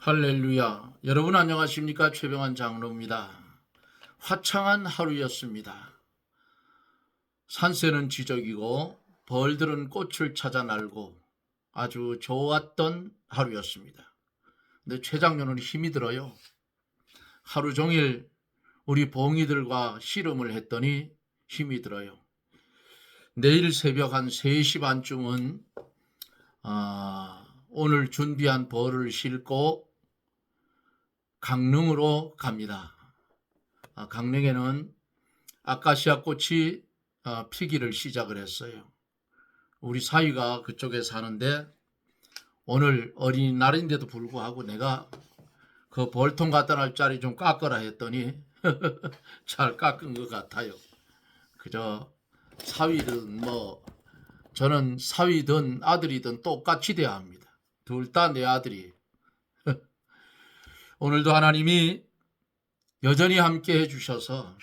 할렐루야. 여러분 안녕하십니까? 최병환 장로입니다. 화창한 하루였습니다. 산새는 지저귀고 벌들은 꽃을 찾아 날고 아주 좋았던 하루였습니다. 근데 최 장로는 힘이 들어요. 하루 종일 우리 봉이들과 씨름을 했더니 힘이 들어요. 내일 새벽 한 3시 반쯤은 오늘 준비한 벌을 싣고 강릉으로 갑니다. 강릉에는 아카시아 꽃이 피기를 시작을 했어요. 우리 사위가 그쪽에 사는데 오늘 어린이날인데도 불구하고 내가 그 벌통 갖다 날 자리 좀 깎으라 했더니 잘 깎은 것 같아요. 그저 사위든 저는 사위든 아들이든 똑같이 대합니다. 둘 다 내 아들이. 오늘도 하나님이 여전히 함께 해주셔서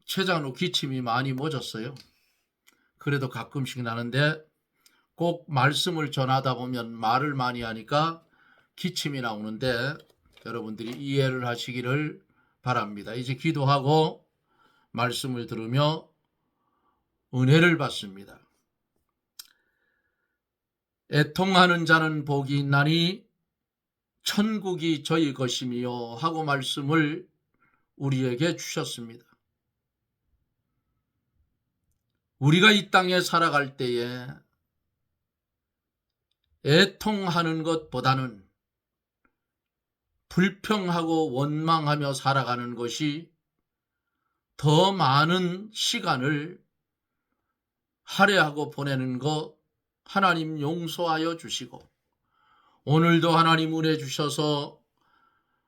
최장로 기침이 많이 멎었어요. 그래도 가끔씩 나는데 꼭 말씀을 전하다 보면 말을 많이 하니까 기침이 나오는데 여러분들이 이해를 하시기를 바랍니다. 이제 기도하고 말씀을 들으며 은혜를 받습니다. 애통하는 자는 복이 있나니 천국이 저희 것이며 하고 말씀을 우리에게 주셨습니다. 우리가 이 땅에 살아갈 때에 애통하는 것보다는 불평하고 원망하며 살아가는 것이 더 많은 시간을 할애하고 보내는 것 하나님 용서하여 주시고 오늘도 하나님 은혜 주셔서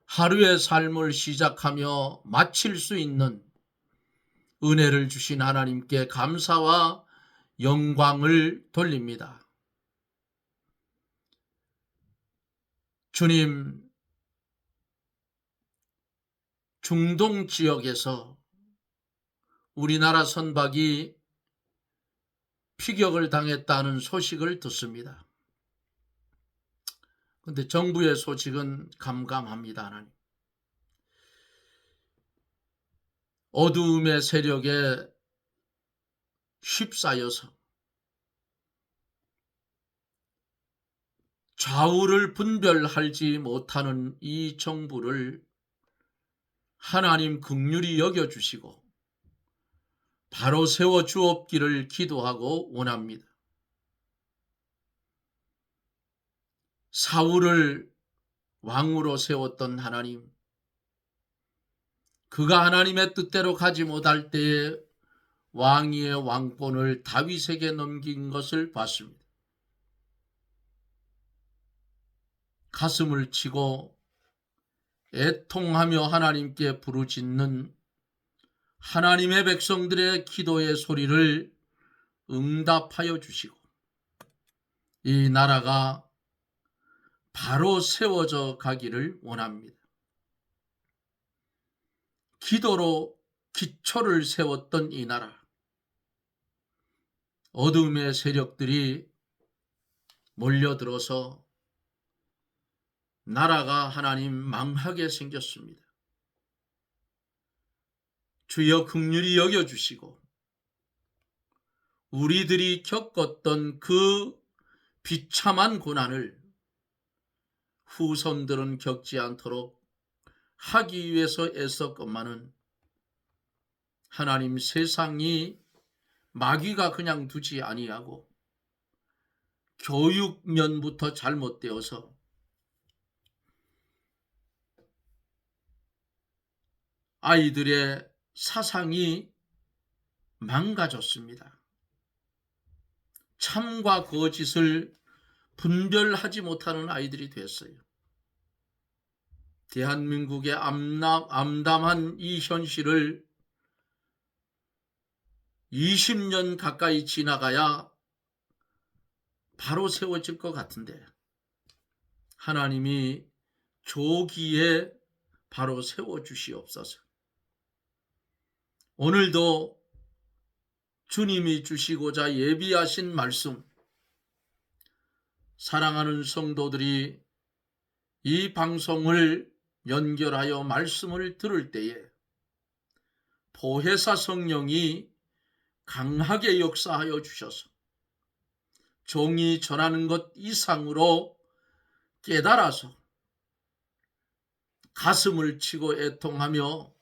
하루의 삶을 시작하며 마칠 수 있는 은혜를 주신 하나님께 감사와 영광을 돌립니다. 주님, 중동 지역에서 우리나라 선박이 피격을 당했다는 소식을 듣습니다. 그런데 정부의 소식은 감감합니다. 하나님. 어두움의 세력에 휩싸여서 좌우를 분별하지 못하는 이 정부를 하나님 긍휼히 여겨주시고 바로 세워 주옵기를 기도하고 원합니다. 사울을 왕으로 세웠던 하나님, 그가 하나님의 뜻대로 가지 못할 때에 왕위의 왕권을 다윗에게 넘긴 것을 봤습니다. 가슴을 치고 애통하며 하나님께 부르짖는 하나님의 백성들의 기도의 소리를 응답하여 주시고 이 나라가 바로 세워져 가기를 원합니다. 기도로 기초를 세웠던 이 나라, 어둠의 세력들이 몰려들어서 나라가 하나님 망하게 생겼습니다. 주여 긍휼히 여겨주시고 우리들이 겪었던 그 비참한 고난을 후손들은 겪지 않도록 하기 위해서 애썼건만은 하나님 세상이 마귀가 그냥 두지 아니하고 교육면부터 잘못되어서 아이들의 사상이 망가졌습니다. 참과 거짓을 분별하지 못하는 아이들이 됐어요. 대한민국의 암담한 이 현실을 20년 가까이 지나가야 바로 세워질 것 같은데 하나님이 조기에 바로 세워주시옵소서. 오늘도 주님이 주시고자 예비하신 말씀, 사랑하는 성도들이 이 방송을 연결하여 말씀을 들을 때에 보혜사 성령이 강하게 역사하여 주셔서 종이 전하는 것 이상으로 깨달아서 가슴을 치고 애통하며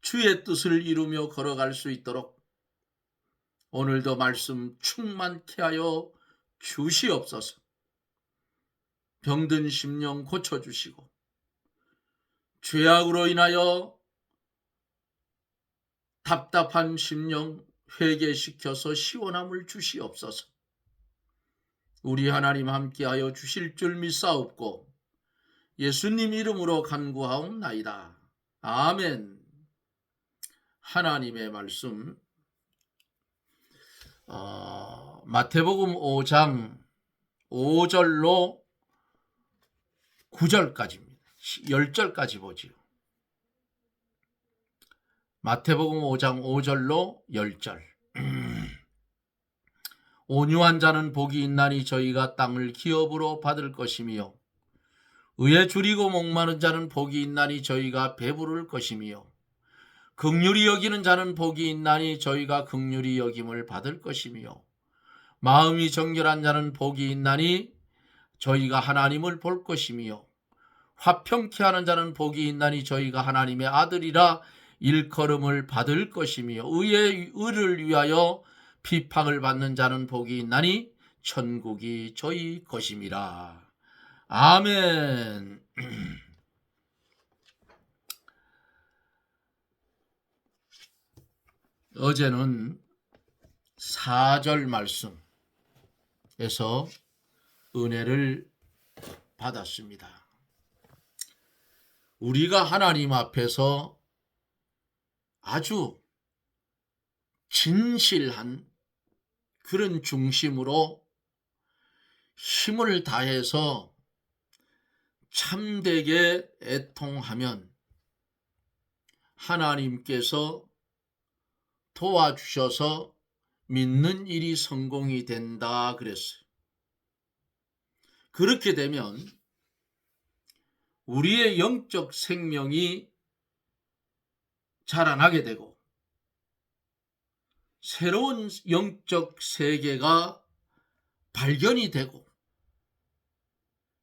주의 뜻을 이루며 걸어갈 수 있도록 오늘도 말씀 충만케 하여 주시옵소서. 병든 심령 고쳐주시고 죄악으로 인하여 답답한 심령 회개시켜서 시원함을 주시옵소서. 우리 하나님 함께하여 주실 줄 믿사옵고 예수님 이름으로 간구하옵나이다. 아멘. 하나님의 말씀 마태복음 5장 5절로 9절까지입니다. 10절까지 보지요. 마태복음 5장 5절로 10절. 온유한 자는 복이 있나니 저희가 땅을 기업으로 받을 것이며 의에 줄이고 목마른 자는 복이 있나니 저희가 배부를 것이며 긍휼히 여기는 자는 복이 있나니 저희가 긍휼히 여김을 받을 것이며 마음이 정결한 자는 복이 있나니 저희가 하나님을 볼 것이며 화평케 하는 자는 복이 있나니 저희가 하나님의 아들이라 일컬음을 받을 것이며 의를 위하여 비방을 받는 자는 복이 있나니 천국이 저희 것임이라. 아멘. 어제는 4절 말씀에서 은혜를 받았습니다. 우리가 하나님 앞에서 아주 진실한 그런 중심으로 힘을 다해서 참되게 애통하면 하나님께서 도와주셔서 믿는 일이 성공이 된다 그랬어요. 그렇게 되면 우리의 영적 생명이 자라나게 되고 새로운 영적 세계가 발견이 되고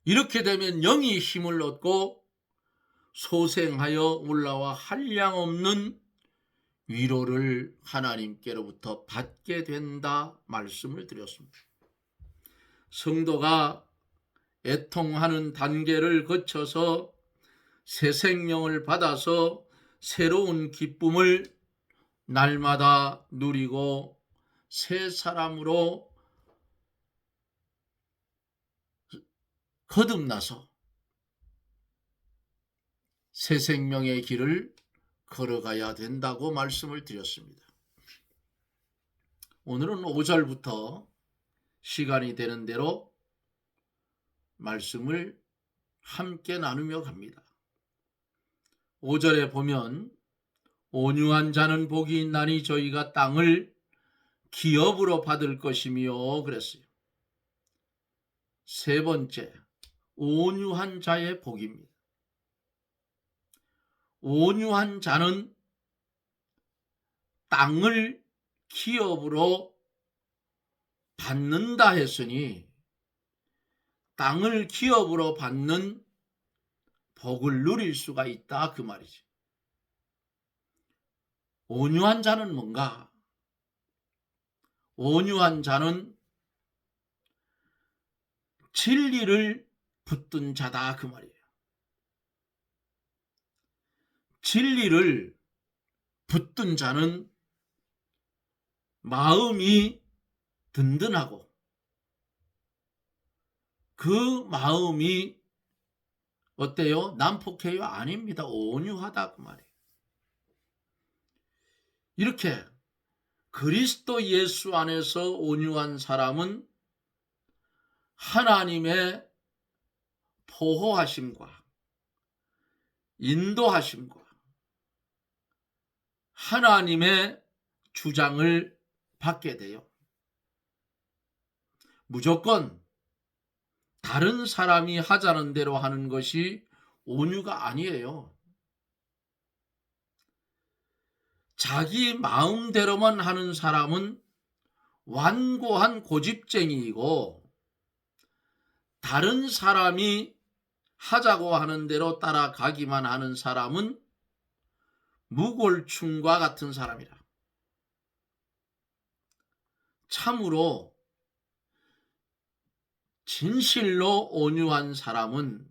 이렇게 되면 영이 힘을 얻고 소생하여 올라와 한량없는 위로를 하나님께로부터 받게 된다 말씀을 드렸습니다. 성도가 애통하는 단계를 거쳐서 새 생명을 받아서 새로운 기쁨을 날마다 누리고 새 사람으로 거듭나서 새 생명의 길을 걸어가야 된다고 말씀을 드렸습니다. 오늘은 5절부터 시간이 되는 대로 말씀을 함께 나누며 갑니다. 5절에 보면 온유한 자는 복이 있나니 저희가 땅을 기업으로 받을 것이며 그랬어요. 세 번째, 온유한 자의 복입니다. 온유한 자는 땅을 기업으로 받는다 했으니 땅을 기업으로 받는 복을 누릴 수가 있다 그 말이죠. 온유한 자는 뭔가? 온유한 자는 진리를 붙든 자다 그 말이에요. 진리를 붙든 자는 마음이 든든하고 그 마음이 어때요? 난폭해요? 아닙니다. 온유하다 그 말이에요. 이렇게 그리스도 예수 안에서 온유한 사람은 하나님의 보호하심과 인도하심과 하나님의 주장을 받게 돼요. 무조건 다른 사람이 하자는 대로 하는 것이 온유가 아니에요. 자기 마음대로만 하는 사람은 완고한 고집쟁이이고, 다른 사람이 하자고 하는 대로 따라가기만 하는 사람은 무골충과 같은 사람이라. 참으로 진실로 온유한 사람은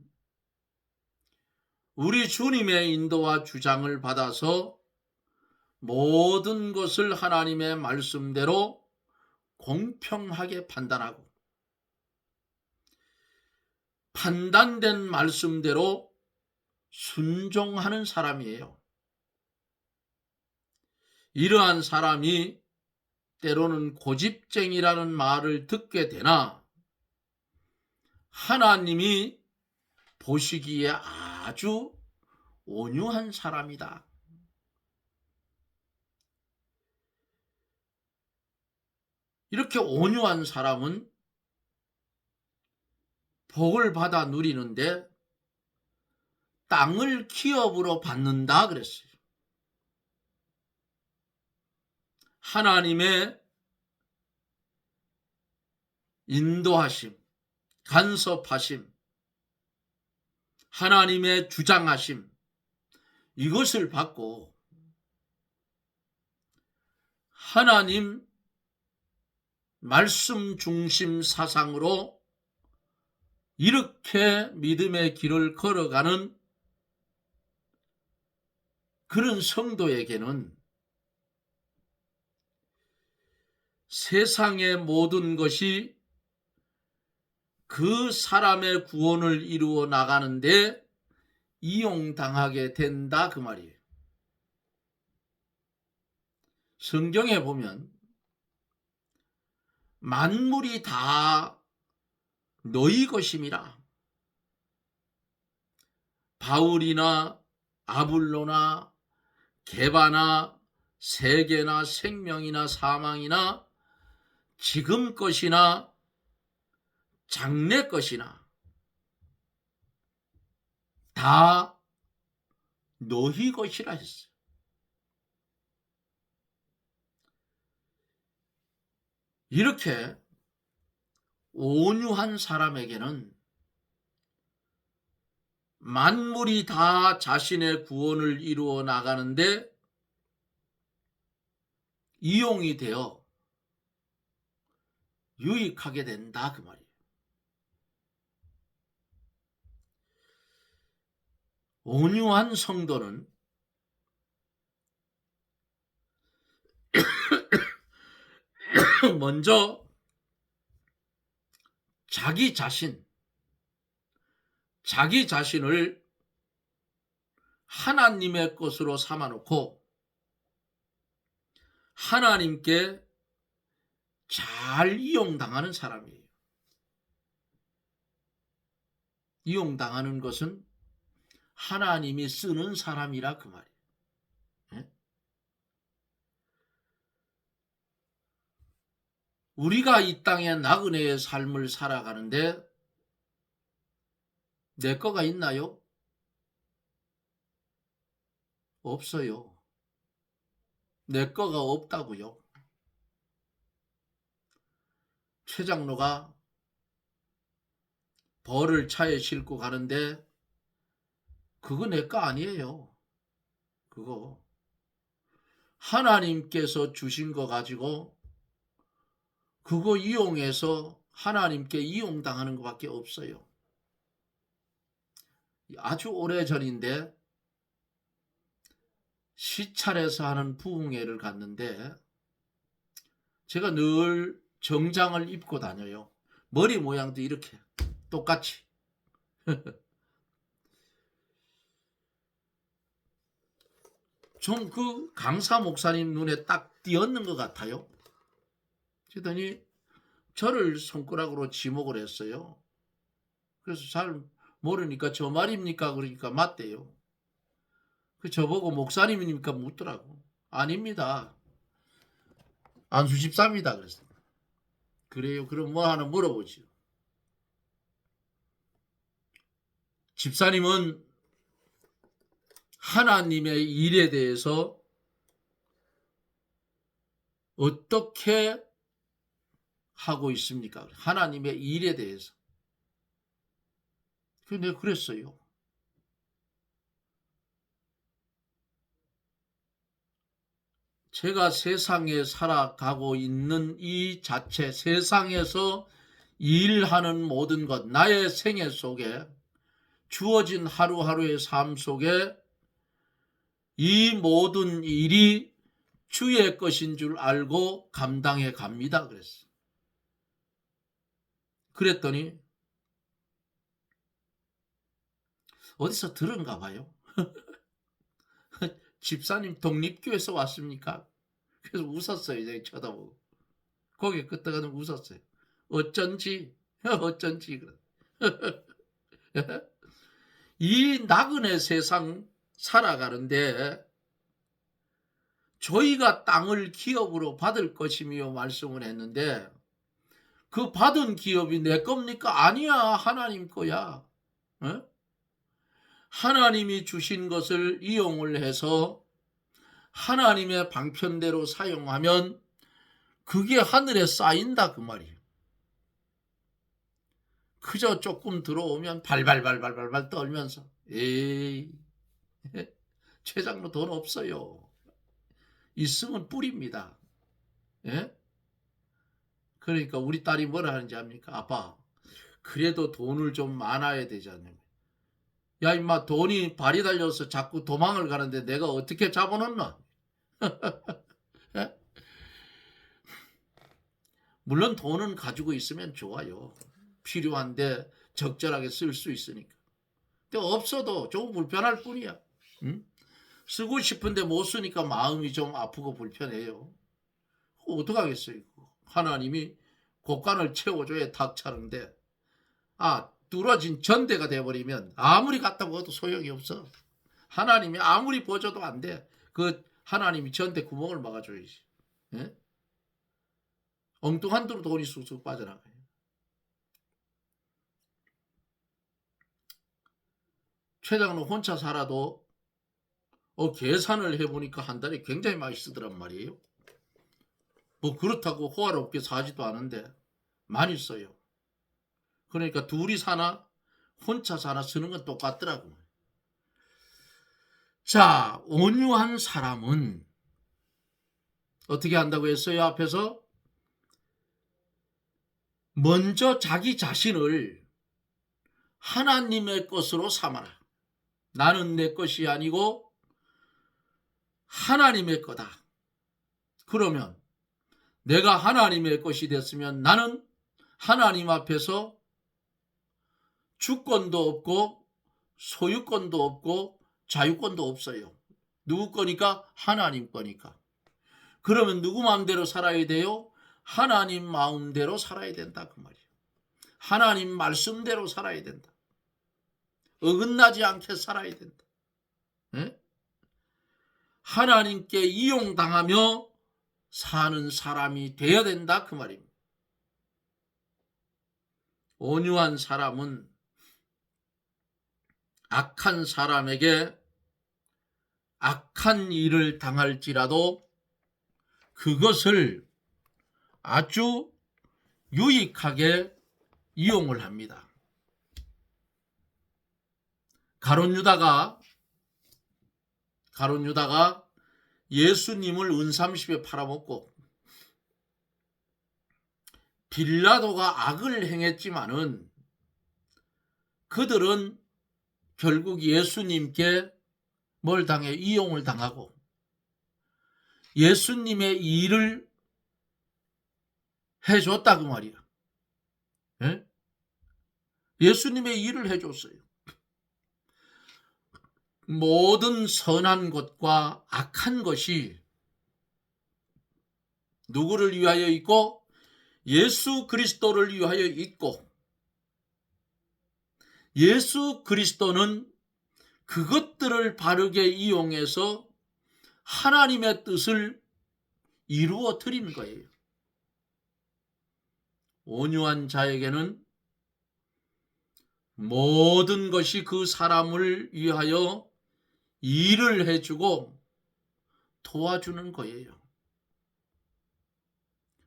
우리 주님의 인도와 주장을 받아서 모든 것을 하나님의 말씀대로 공평하게 판단하고, 판단된 말씀대로 순종하는 사람이에요. 이러한 사람이 때로는 고집쟁이라는 말을 듣게 되나 하나님이 보시기에 아주 온유한 사람이다. 이렇게 온유한 사람은 복을 받아 누리는데 땅을 기업으로 받는다 그랬어요. 하나님의 인도하심, 간섭하심, 하나님의 주장하심, 이것을 받고 하나님 말씀 중심 사상으로 이렇게 믿음의 길을 걸어가는 그런 성도에게는 세상의 모든 것이 그 사람의 구원을 이루어 나가는데 이용당하게 된다 그 말이에요. 성경에 보면 만물이 다 너희 것임이라. 바울이나 아불로나 게바나 세계나 생명이나 사망이나 지금 것이나 장래 것이나 다 너희 것이라 했어요. 이렇게 온유한 사람에게는 만물이 다 자신의 구원을 이루어 나가는데 이용이 되어 유익하게 된다 그 말이에요. 온유한 성도는 먼저 자기 자신을 하나님의 것으로 삼아놓고 하나님께 잘 이용당하는 사람이에요. 이용당하는 것은 하나님이 쓰는 사람이라 그 말이에요. 우리가 이 땅에 나그네의 삶을 살아가는데 내 거가 있나요? 없어요. 내 거가 없다고요. 최 장로가 벌을 차에 싣고 가는데 그거 내 거 아니에요. 그거 하나님께서 주신 거 가지고 그거 이용해서 하나님께 이용당하는 것밖에 없어요. 아주 오래전인데 시찰에서 하는 부흥회를 갔는데 제가 늘 정장을 입고 다녀요. 머리 모양도 이렇게 똑같이. 좀 그 강사 목사님 눈에 딱 띄었는 것 같아요. 그러더니 저를 손가락으로 지목을 했어요. 그래서 잘 모르니까 저 말입니까? 그러니까 맞대요. 그 저보고 목사님입니까? 묻더라고. 아닙니다. 안수 집사입니다. 그랬어요. 그래요? 그럼 뭐 하나 물어보죠. 집사님은 하나님의 일에 대해서 어떻게 하고 있습니까? 하나님의 일에 대해서. 내가 그랬어요. 제가 세상에 살아가고 있는 이 자체, 세상에서 일하는 모든 것, 나의 생애 속에 주어진 하루하루의 삶 속에 이 모든 일이 주의 것인 줄 알고 감당해 갑니다. 그랬더니 어디서 들은가 봐요. 집사님 독립교회에서 왔습니까? 그래서 웃었어요. 제가 쳐다보고. 고개 끄덕하면 웃었어요. 어쩐지. 이 나그네 세상 살아가는데 저희가 땅을 기업으로 받을 것이며 말씀을 했는데 그 받은 기업이 내 겁니까? 아니야. 하나님 거야. 어? 하나님이 주신 것을 이용을 해서 하나님의 방편대로 사용하면 그게 하늘에 쌓인다 그 말이에요. 그저 조금 들어오면 발발발발발발 떨면서 에이 최 장로 돈 없어요. 있으면 뿌립니다. 예? 그러니까 우리 딸이 뭐라 하는지 압니까? 아빠 그래도 돈을 좀 많아야 되지 않냐. 야 임마 돈이 발이 달려서 자꾸 도망을 가는데 내가 어떻게 잡아놓나. 예? 물론 돈은 가지고 있으면 좋아요. 필요한데 적절하게 쓸 수 있으니까. 근데 없어도 조금 불편할 뿐이야. 응? 쓰고 싶은데 못 쓰니까 마음이 좀 아프고 불편해요. 어떡하겠어요. 하나님이 곳간을 채워줘야 탁 차는데 뚫어진 전대가 돼버리면 아무리 갖다 먹어도 소용이 없어. 하나님이 아무리 보줘도 안 돼. 그 하나님이 전대 구멍을 막아줘야지. 예? 엉뚱한 데로 돈이 쑥쑥 빠져나가요. 최 장로 혼자 살아도 계산을 해보니까 한 달에 굉장히 많이 쓰더란 말이에요. 뭐 그렇다고 호화롭게 사지도 않은데 많이 써요. 그러니까 둘이 사나 혼자 사나 쓰는 건 똑같더라고요. 자, 온유한 사람은 어떻게 한다고 했어요? 앞에서 먼저 자기 자신을 하나님의 것으로 삼아라. 나는 내 것이 아니고 하나님의 거다. 그러면 내가 하나님의 것이 됐으면 나는 하나님 앞에서 주권도 없고 소유권도 없고 자유권도 없어요. 누구 거니까? 하나님 거니까. 그러면 누구 마음대로 살아야 돼요? 하나님 마음대로 살아야 된다 그 말이에요. 하나님 말씀대로 살아야 된다. 어긋나지 않게 살아야 된다. 네? 하나님께 이용당하며 사는 사람이 되어야 된다 그 말입니다. 온유한 사람은 악한 사람에게 악한 일을 당할지라도 그것을 아주 유익하게 이용을 합니다. 가룟 유다가 예수님을 은30에 팔아먹고 빌라도가 악을 행했지만은 그들은 결국 예수님께 뭘 당해? 이용을 당하고 예수님의 일을 해줬다 그 말이야. 예? 예수님의 일을 해줬어요. 모든 선한 것과 악한 것이 누구를 위하여 있고 예수 그리스도를 위하여 있고 예수 그리스도는 그것들을 바르게 이용해서 하나님의 뜻을 이루어 드리는 거예요. 온유한 자에게는 모든 것이 그 사람을 위하여 일을 해주고 도와주는 거예요.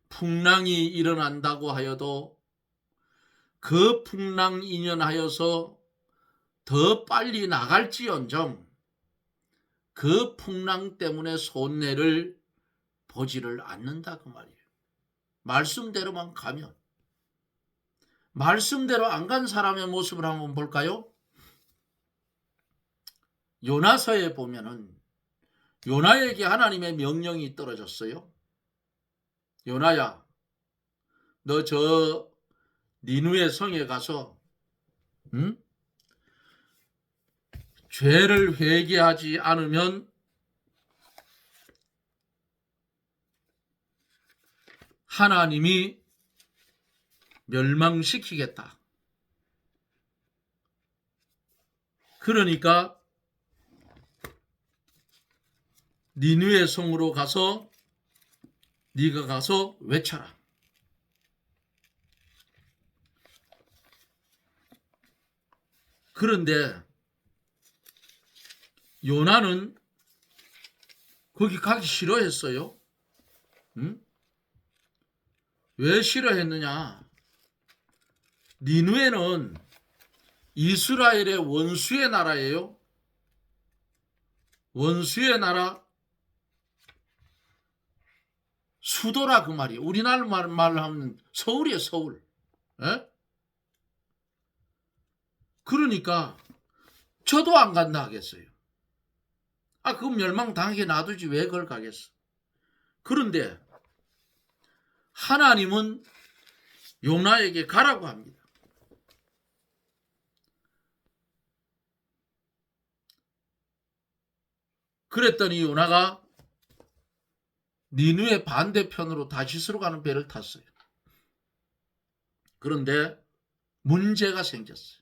풍랑이 일어난다고 하여도 그 풍랑 인연하여서 더 빨리 나갈지언정 그 풍랑 때문에 손해를 보지를 않는다 그 말이에요. 말씀대로만 가면. 말씀대로 안 간 사람의 모습을 한번 볼까요? 요나서에 보면은 요나에게 하나님의 명령이 떨어졌어요. 요나야, 너 저 니누의 성에 가서 죄를 회개하지 않으면 하나님이 멸망시키겠다. 그러니까 니누의 성으로 가서 네가 가서 외쳐라. 그런데 요나는 거기 가기 싫어했어요. 왜 싫어했느냐? 니누에는 이스라엘의 원수의 나라예요. 원수의 나라, 수도라 그 말이에요. 우리나라 말로 하면 서울이에요, 서울. 에? 그러니까 저도 안 간다 하겠어요. 그럼 멸망당하게 놔두지 왜 그걸 가겠어. 그런데 하나님은 요나에게 가라고 합니다. 그랬더니 요나가 니누의 반대편으로 다시스로 가는 배를 탔어요. 그런데 문제가 생겼어요.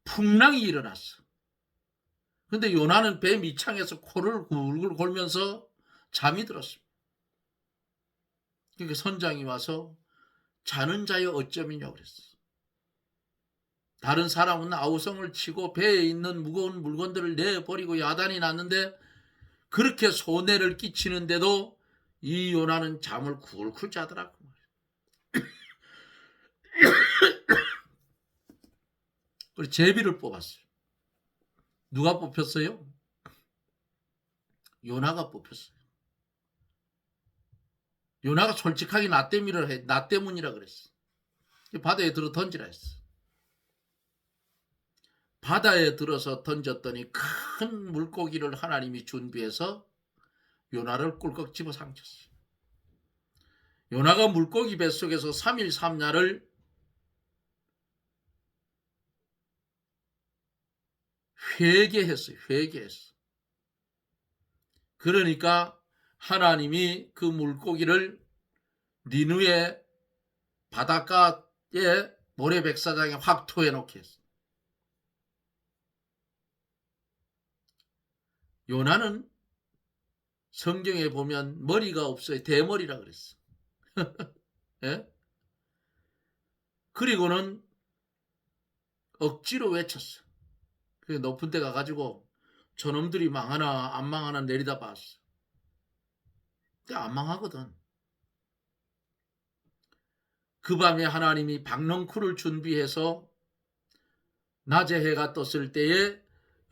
풍랑이 일어났어. 그런데 요나는 배 밑창에서 코를 굴굴 골면서 잠이 들었습니다. 그러니까 선장이 와서 자는 자여 어쩌미냐고 그랬어. 다른 사람은 아우성을 치고 배에 있는 무거운 물건들을 내버리고 야단이 났는데 그렇게 손해를 끼치는데도 이 요나는 잠을 굴굴 자더라고. 그래서 제비를 뽑았어요. 누가 뽑혔어요? 요나가 뽑혔어요. 요나가 솔직하게 나 때문이라 그랬어. 바다에 들어 던지라 했어. 바다에 들어서 던졌더니 큰 물고기를 하나님이 준비해서 요나를 꿀꺽 집어 삼켰어요. 요나가 물고기 뱃속에서 3일 3야를 회개했어요. 그러니까 하나님이 그 물고기를 니누의 바닷가에 모래백사장에 확 토해놓게 했어요. 요나는 성경에 보면 머리가 없어요. 대머리라 그랬어. 예? 그리고는 억지로 외쳤어. 그 높은 데 가가지고 저놈들이 망하나 안 망하나 내리다 봤어. 근데 안 망하거든. 그 밤에 하나님이 박넝쿨을 준비해서 낮에 해가 떴을 때에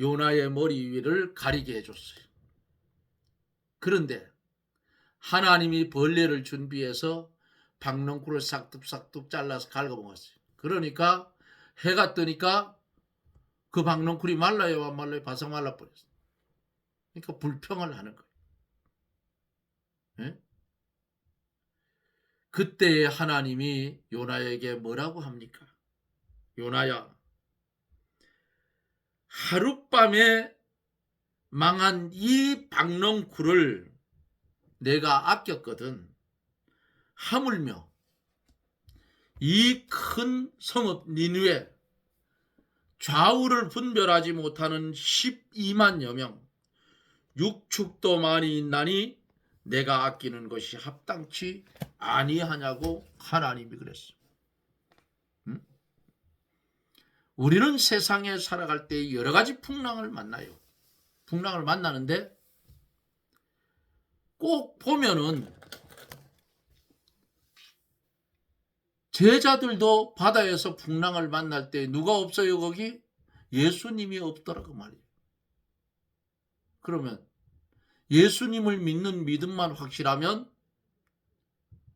요나의 머리 위를 가리게 해줬어요. 그런데 하나님이 벌레를 준비해서 박넝쿨을 싹둑싹둑 잘라서 갉아먹었어요. 그러니까 해가 뜨니까 그 박넝쿨이 말라요 안 말라요? 바싹 말라버렸어요. 그러니까 불평을 하는 거예요. 예? 그때 하나님이 요나에게 뭐라고 합니까? 요나야, 하룻밤에 망한 이 박넝쿨을 내가 아꼈거든. 하물며 이 큰 성읍 니느웨 좌우를 분별하지 못하는 12만여 명 육축도 많이 있나니 내가 아끼는 것이 합당치 아니하냐고 하나님이 그랬어. 우리는 세상에 살아갈 때 여러 가지 풍랑을 만나요. 풍랑을 만나는데 꼭 보면은 제자들도 바다에서 풍랑을 만날 때 누가 없어요 거기? 예수님이 없더라고 말이에요. 그러면 예수님을 믿는 믿음만 확실하면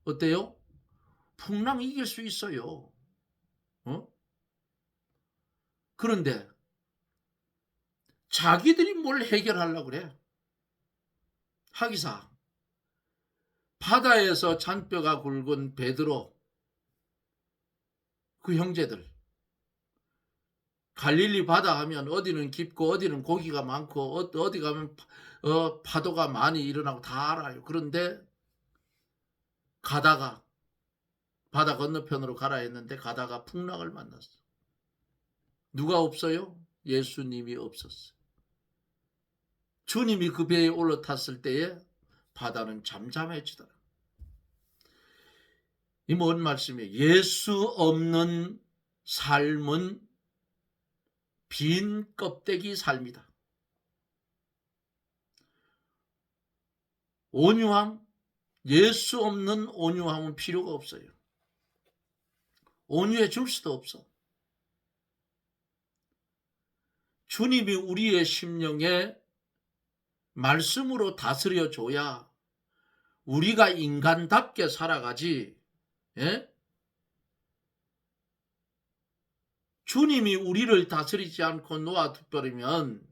어때요? 풍랑 이길 수 있어요. 그런데 자기들이 뭘 해결하려고 그래? 하기사 바다에서 잔뼈가 굵은 베드로 그 형제들 갈릴리 바다 하면 어디는 깊고 어디는 고기가 많고 어디 가면 파도가 많이 일어나고 다 알아요. 그런데 가다가 바다 건너편으로 가라 했는데 가다가 풍랑을 만났어. 누가 없어요? 예수님이 없었어요. 주님이 그 배에 올라탔을 때에 바다는 잠잠해지더라. 이 뭔 말씀이에요? 예수 없는 삶은 빈 껍데기 삶이다. 온유함, 예수 없는 온유함은 필요가 없어요. 온유해 줄 수도 없어. 주님이 우리의 심령에 말씀으로 다스려 줘야 우리가 인간답게 살아가지. 예? 주님이 우리를 다스리지 않고 놓아두버리면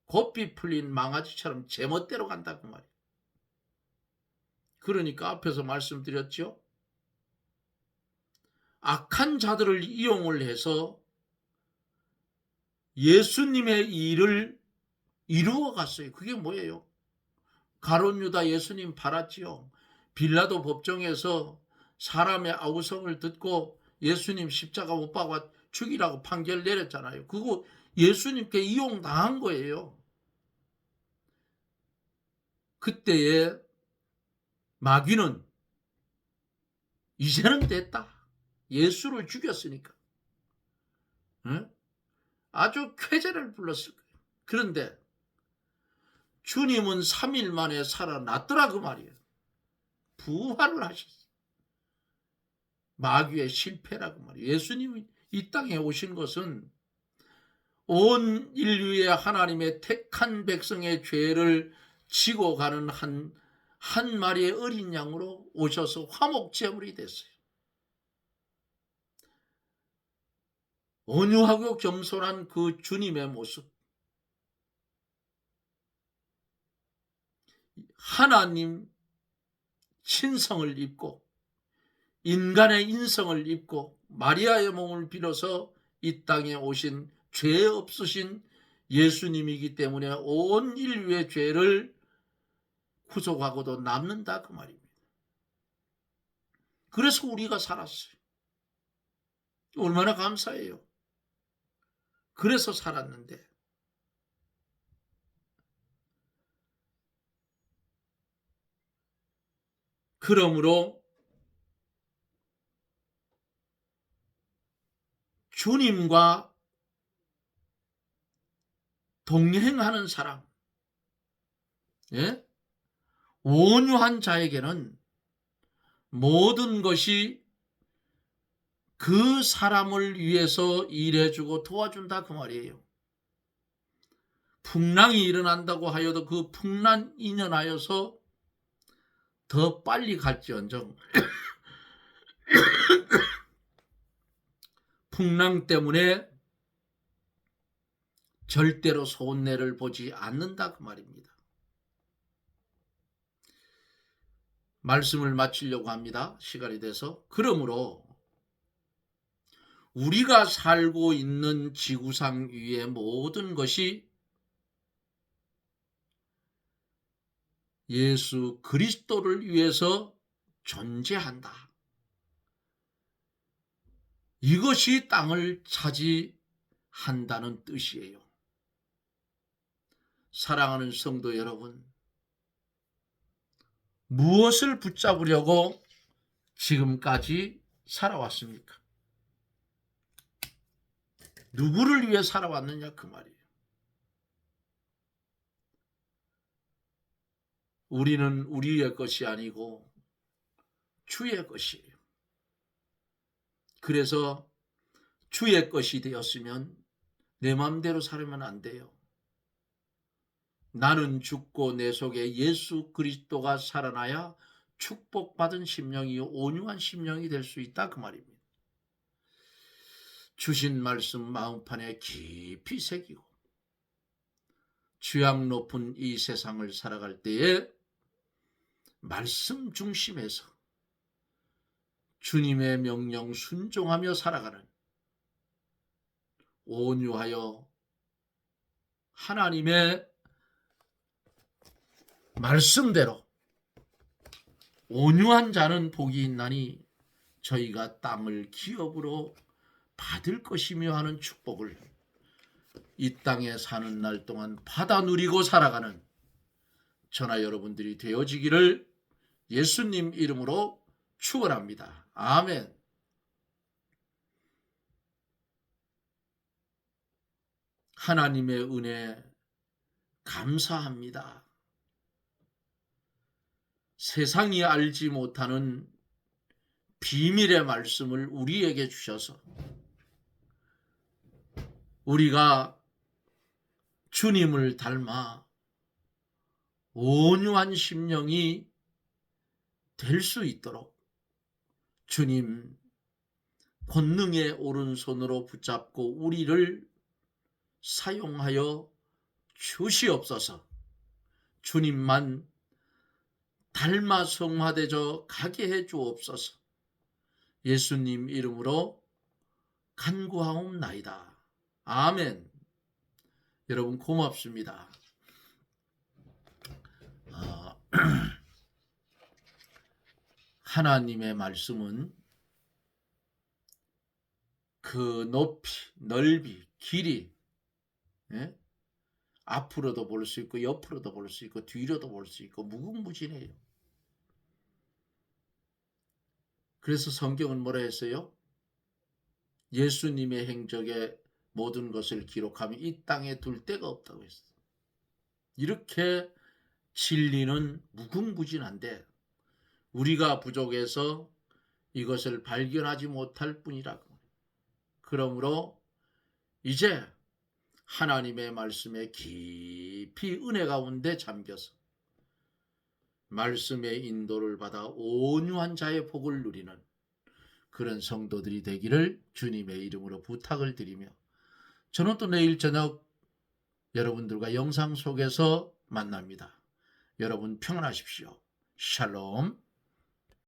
고삐 풀린 망아지처럼 제멋대로 간다고 말이에요. 그러니까 앞에서 말씀드렸죠. 악한 자들을 이용을 해서 예수님의 일을 이루어 갔어요. 그게 뭐예요? 가룟 유다 예수님 팔았지요. 빌라도 법정에서 사람의 아우성을 듣고 예수님 십자가 못 박아 죽이라고 판결 내렸잖아요. 그거 예수님께 이용당한 거예요. 그때에 마귀는 이제는 됐다. 예수를 죽였으니까. 응? 아주 쾌재를 불렀을 거예요. 그런데 주님은 3일 만에 살아났더라 그 말이에요. 부활을 하셨어요. 마귀의 실패라고 말이에요. 예수님이 이 땅에 오신 것은 온 인류의 하나님의 택한 백성의 죄를 지고 가는 한 마리의 어린 양으로 오셔서 화목제물이 됐어요. 온유하고 겸손한 그 주님의 모습, 하나님 신성을 입고 인간의 인성을 입고 마리아의 몸을 빌어서 이 땅에 오신 죄 없으신 예수님이기 때문에 온 인류의 죄를 구속하고도 남는다 그 말입니다. 그래서 우리가 살았어요. 얼마나 감사해요. 그래서 살았는데 그러므로 주님과 동행하는 사람, 예? 온유한 자에게는 모든 것이 그 사람을 위해서 일해주고 도와준다 그 말이에요. 풍랑이 일어난다고 하여도 그 풍랑 인연하여서 더 빨리 갈지언정 풍랑 때문에 절대로 손해를 보지 않는다 그 말입니다. 말씀을 마치려고 합니다. 시간이 돼서. 그러므로 우리가 살고 있는 지구상 위의 모든 것이 예수 그리스도를 위해서 존재한다. 이것이 땅을 차지한다는 뜻이에요. 사랑하는 성도 여러분, 무엇을 붙잡으려고 지금까지 살아왔습니까? 누구를 위해 살아왔느냐 그 말이에요. 우리는 우리의 것이 아니고 주의 것이에요. 그래서 주의 것이 되었으면 내 마음대로 살면 안 돼요. 나는 죽고 내 속에 예수 그리스도가 살아나야 축복받은 심령이요 온유한 심령이 될 수 있다 그 말입니다. 주신 말씀 마음판에 깊이 새기고 죄악 높은 이 세상을 살아갈 때에 말씀 중심에서 주님의 명령 순종하며 살아가는 온유하여 하나님의 말씀대로 온유한 자는 복이 있나니 저희가 땅을 기업으로 받을 것이며 하는 축복을 이 땅에 사는 날 동안 받아 누리고 살아가는 저나 여러분들이 되어지기를 예수님 이름으로 축원합니다. 아멘. 하나님의 은혜 감사합니다. 세상이 알지 못하는 비밀의 말씀을 우리에게 주셔서 우리가 주님을 닮아 온유한 심령이 될 수 있도록 주님 권능의 오른손으로 붙잡고 우리를 사용하여 주시옵소서. 주님만 닮아 성화되어 가게 해 주옵소서. 예수님 이름으로 간구하옵나이다. 아멘. 여러분 고맙습니다. 하나님의 말씀은 그 높이, 넓이, 길이, 앞으로도 볼 수 있고 옆으로도 볼 수 있고 뒤로도 볼 수 있고 무궁무진해요. 그래서 성경은 뭐라 했어요? 예수님의 행적의 모든 것을 기록하면 이 땅에 둘 데가 없다고 했어요. 이렇게 진리는 무궁무진한데 우리가 부족해서 이것을 발견하지 못할 뿐이라고. 그러므로 이제 하나님의 말씀에 깊이 은혜 가운데 잠겨서 말씀의 인도를 받아 온유한 자의 복을 누리는 그런 성도들이 되기를 주님의 이름으로 부탁을 드리며 저는 또 내일 저녁 여러분들과 영상 속에서 만납니다. 여러분 평안하십시오. 샬롬.